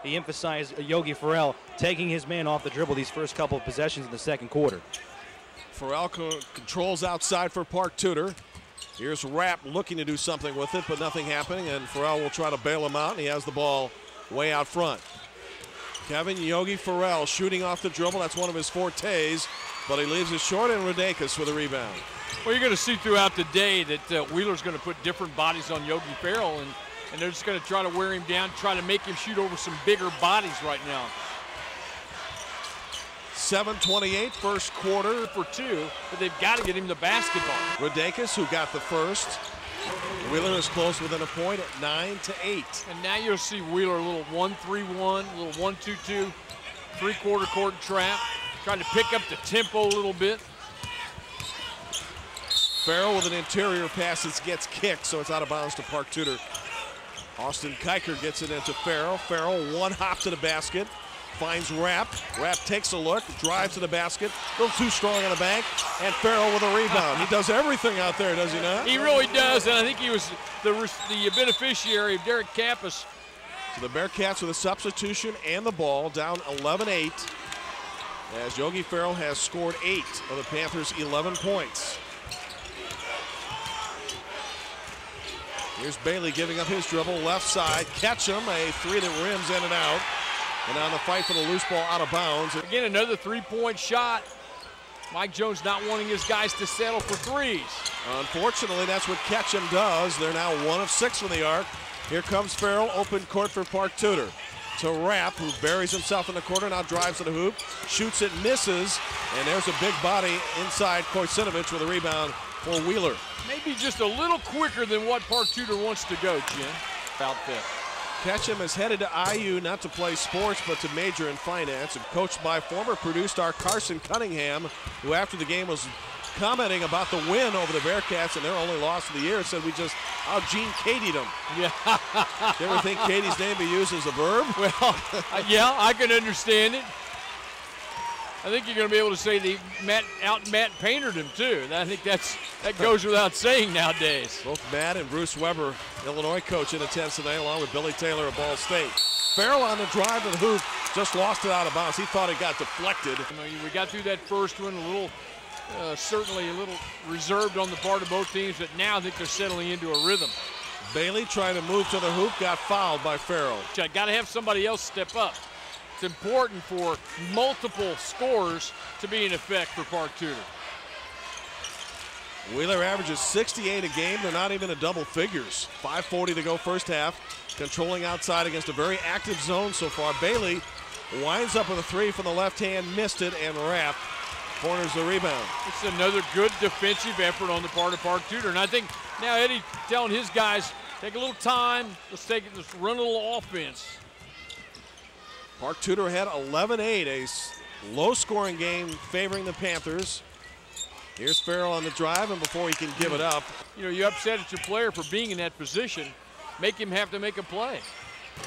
he emphasized Yogi Ferrell taking his man off the dribble these first couple of possessions in the second quarter. Ferrell controls outside for Park Tudor. Here's Rapp looking to do something with it, but nothing happening, and Ferrell will try to bail him out, and he has the ball way out front. Kevin Yogi Ferrell shooting off the dribble. That's one of his fortes, but he leaves it short, and Rodakis with a rebound. Well, you're going to see throughout the day that Wheeler's going to put different bodies on Yogi Ferrell, and they're just going to try to wear him down, try to make him shoot over some bigger bodies right now. 7:28, first quarter. For two, but they've got to get him the basketball. Rodakis, who got the first. Wheeler is close within a point at 9-8. And now you'll see Wheeler a little 1-3-1, a little 1-2-2, three-quarter court trap, trying to pick up the tempo a little bit. Farrell with an interior pass that gets kicked, so it's out of bounds to Park Tudor. Austin Kiker gets it into Farrell. Farrell one hop to the basket, finds Rapp. Rapp takes a look, drives to the basket, a little too strong on the bank, and Farrell with a rebound. He does everything out there, does he not? He really does, and I think he was the beneficiary of Derek Kappas. So the Bearcats with a substitution and the ball, down 11-8, as Yogi Ferrell has scored 8 of the Panthers' 11 points. Here's Bailey giving up his dribble, left side, Ketchum, a three that rims in and out. And on the fight for the loose ball, out of bounds. Again, another three-point shot. Mike Jones not wanting his guys to settle for threes. Unfortunately, that's what Ketchum does. They're now 1 of 6 from the arc. Here comes Farrell, open court for Park Tudor. To Rapp, who buries himself in the corner, now drives to the hoop, shoots it, misses, and there's a big body inside Koycinovich with a rebound for Wheeler. Maybe just a little quicker than what Park Tudor wants to go, Jim. About that. Ketchum is headed to IU not to play sports but to major in finance, and coached by former producer star Carson Cunningham, who after the game was commenting about the win over the Bearcats and their only loss of the year, said we just out-Gene Katie'd them. Yeah. Do you ever think Katie's name be used as a verb? Well, yeah, I can understand it. I think you're going to be able to say they Matt Paintered him too. I think that goes without saying nowadays. Both Matt and Bruce Weber, Illinois coach, in attendance tonight, along with Billy Taylor of Ball State. Farrell on the drive to the hoop, just lost it out of bounds. He thought it got deflected. We got through that first one a little, certainly a little reserved on the part of both teams, but now I think they're settling into a rhythm. Bailey trying to move to the hoop, got fouled by Farrell. Got to have somebody else step up. It's important for multiple scorers to be in effect for Park Tudor. Wheeler averages 68 a game. They're not even in double figures. 5:40 to go first half. Controlling outside against a very active zone so far. Bailey winds up with a three from the left hand, missed it, and Rapp corners the rebound. It's another good defensive effort on the part of Park Tudor. And I think now Eddie telling his guys, take a little time, let's run a little offense. Park Tudor had 11-8, a low-scoring game favoring the Panthers. Here's Farrell on the drive, and before he can give it up. You know, you upset at your player for being in that position. Make him have to make a play.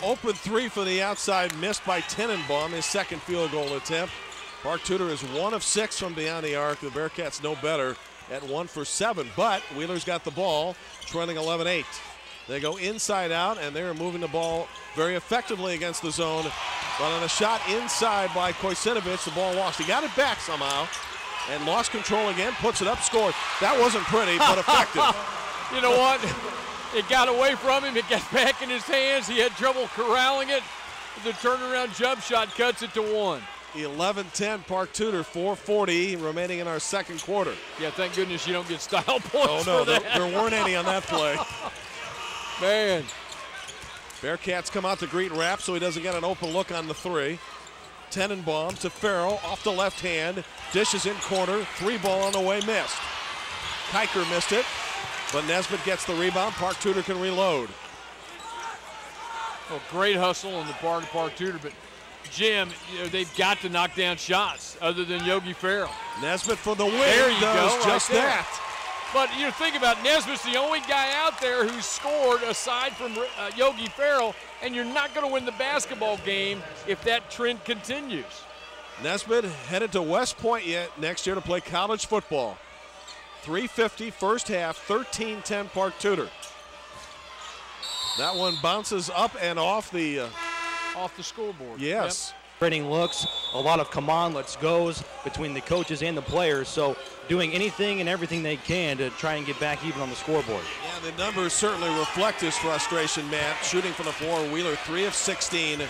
Open three for the outside, missed by Tenenbaum, his second field goal attempt. Park Tudor is 1 of 6 from beyond the arc. The Bearcats know better at 1 for 7, but Wheeler's got the ball, trailing 11-8. They go inside out, and they're moving the ball very effectively against the zone. But on a shot inside by Koycinovich, the ball lost. He got it back somehow and lost control again, puts it up, scores. That wasn't pretty, but effective. You know what? It got away from him. It got back in his hands. He had trouble corralling it. The turnaround jump shot cuts it to 1. 11-10 Park Tudor, 4:40 remaining in our second quarter. Yeah, thank goodness you don't get style points. Oh, no, for that. there weren't any on that play. Man. Bearcats come out to greet Rapp so he doesn't get an open look on the three. Tenenbaum to Farrell off the left hand. Dishes in corner. Three ball on the way, missed. Kiker missed it, but Nesbitt gets the rebound. Park Tudor can reload. Well, great hustle on the part of Park Tudor, but Jim, you know, they've got to knock down shots other than Yogi Ferrell. Nesbitt for the win. There you does go, just right there. that. But you think about Nesbitt's the only guy out there who's scored aside from Yogi Ferrell, and you're not going to win the basketball game if that trend continues. Nesbitt headed to West Point next year to play college football. 3:50 first half, 13-10 Park Tudor. That one bounces up and off the off the scoreboard. Yes. Yep. Trading looks, a lot of come on, let's goes between the coaches and the players. So doing anything and everything they can to try and get back even on the scoreboard. Yeah, the numbers certainly reflect his frustration, Matt. Shooting from the floor, Wheeler 3 of 16,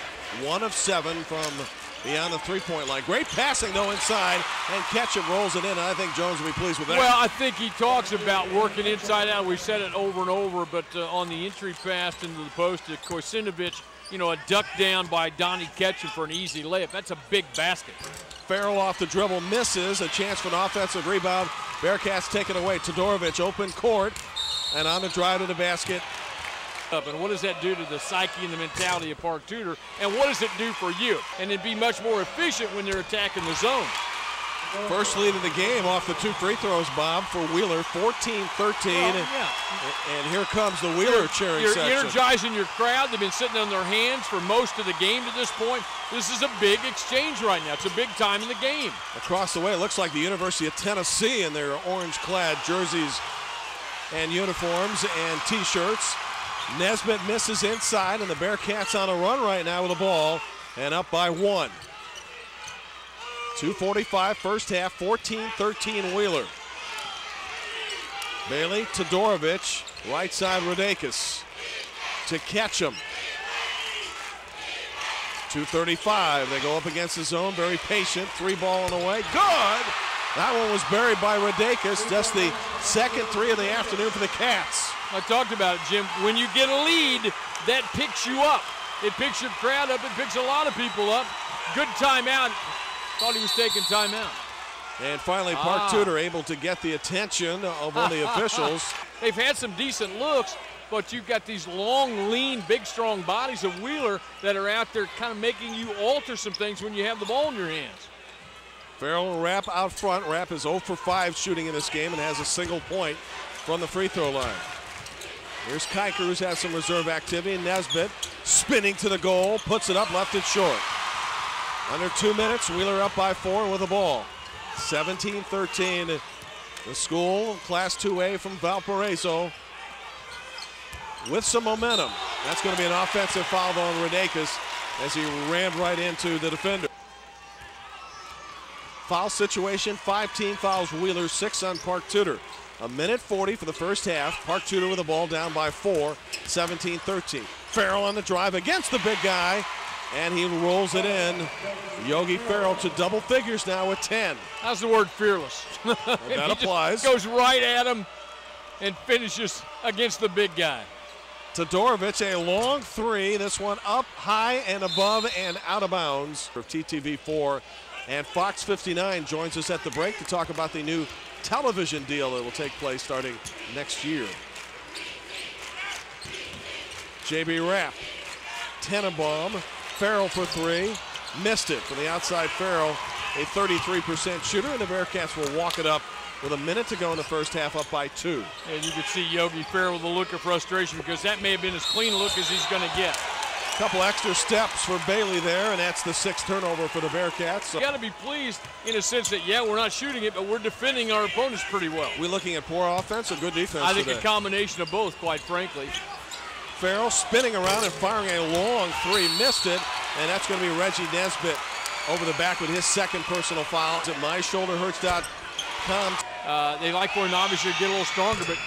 1 of 7 from beyond the three-point line. Great passing, though, inside, and Ketchum rolls it in. I think Jones will be pleased with that. Well, I think he talks about working inside out. We've said it over and over, but on the entry pass into the post to Korsinovic, you know, a duck down by Donnie Ketchum for an easy layup. That's a big basket. Farrell off the dribble, misses. A chance for an offensive rebound. Bearcats take it away. Tudorovic, open court, and on the drive to the basket. And what does that do to the psyche and the mentality of Park Tudor? And what does it do for you? And it'd be much more efficient when they're attacking the zone. First lead of the game off the 2 free throws, Bob, for Wheeler, 14-13. Yeah. And here comes the Wheeler cheering section. You're energizing your crowd. They've been sitting on their hands for most of the game to this point. This is a big exchange right now. It's a big time in the game. Across the way, it looks like the University of Tennessee in their orange-clad jerseys and uniforms and T-shirts. Nesbitt misses inside, and the Bearcats on a run right now with the ball, and up by 1. 2:45 first half, 14-13 Wheeler. Bailey, Tudorovic, right side Rodakis to Ketchum. 2:35, they go up against the zone, very patient, 3 ball on the way, good! That one was buried by Rodakis, just the second 3 of the afternoon for the Cats. I talked about it, Jim. When you get a lead, that picks you up. It picks your crowd up, it picks a lot of people up. Good timeout. Thought he was taking timeout. And finally, Park Tudor able to get the attention of one of the officials. They've had some decent looks, but you've got these long, lean, big, strong bodies of Wheeler that are out there kind of making you alter some things when you have the ball in your hands. Farrell Rapp out front. Rapp is 0 for 5 shooting in this game and has a single point from the free throw line. Here's Kiker, who's had some reserve activity. Nesbitt spinning to the goal, puts it up, left it short. Under 2 minutes, Wheeler up by 4 with the ball. 17-13, the school, Class 2A from Valparaiso, with some momentum. That's going to be an offensive foul on Rodakis as he rammed right into the defender. Foul situation, 5 team fouls Wheeler, 6 on Park Tudor. 1:40 for the first half. Park Tudor with the ball down by 4, 17-13. Farrell on the drive against the big guy, and he rolls it in. Yogi Farrell to double figures now with 10. How's the word fearless? That applies. Goes right at him and finishes against the big guy. Tudorovic, a long 3. This one up high and above and out of bounds. For TTV4 and Fox 59 joins us at the break to talk about the new television deal that will take place starting next year. JB Rapp, Tenenbaum, Farrell for 3, missed it from the outside. Farrell, a 33% shooter, and the Bearcats will walk it up with a minute to go in the first half, up by 2. And you can see Yogi Farrell with a look of frustration because that may have been as clean a look as he's going to get. Couple extra steps for Bailey there, and that's the 6th turnover for the Bearcats. You got to be pleased in a sense that, yeah, we're not shooting it, but we're defending our opponents pretty well. We're looking at poor offense or good defense I think today? a combination of both, quite frankly. Farrell spinning around and firing a long 3, missed it, and that's going to be Reggie Nesbitt over the back with his 2nd personal foul. It's at myshoulderhurts.com. They like for an obviously to get a little stronger, but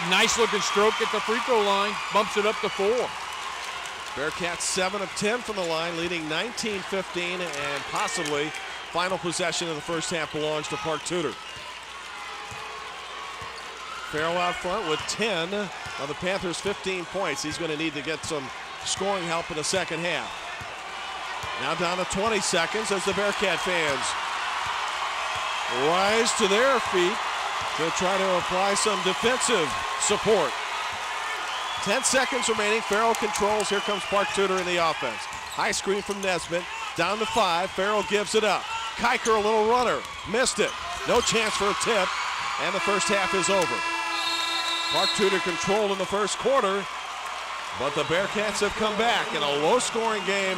nice looking stroke at the free throw line, bumps it up to 4. Bearcats 7 of 10 from the line, leading 19-15, and possibly final possession of the first half belongs to Park Tudor. Farrell out front with 10 of the Panthers' 15 points. He's going to need to get some scoring help in the second half. Now down to 20 seconds as the Bearcat fans rise to their feet to try to apply some defensive support. 10 seconds remaining. Farrell controls. Here comes Park Tudor in the offense. High screen from Nesbitt. Down to 5. Farrell gives it up. Kiker, a little runner. Missed it. No chance for a tip. And the first half is over. Park Tudor controlled in the first quarter, but the Bearcats have come back in a low-scoring game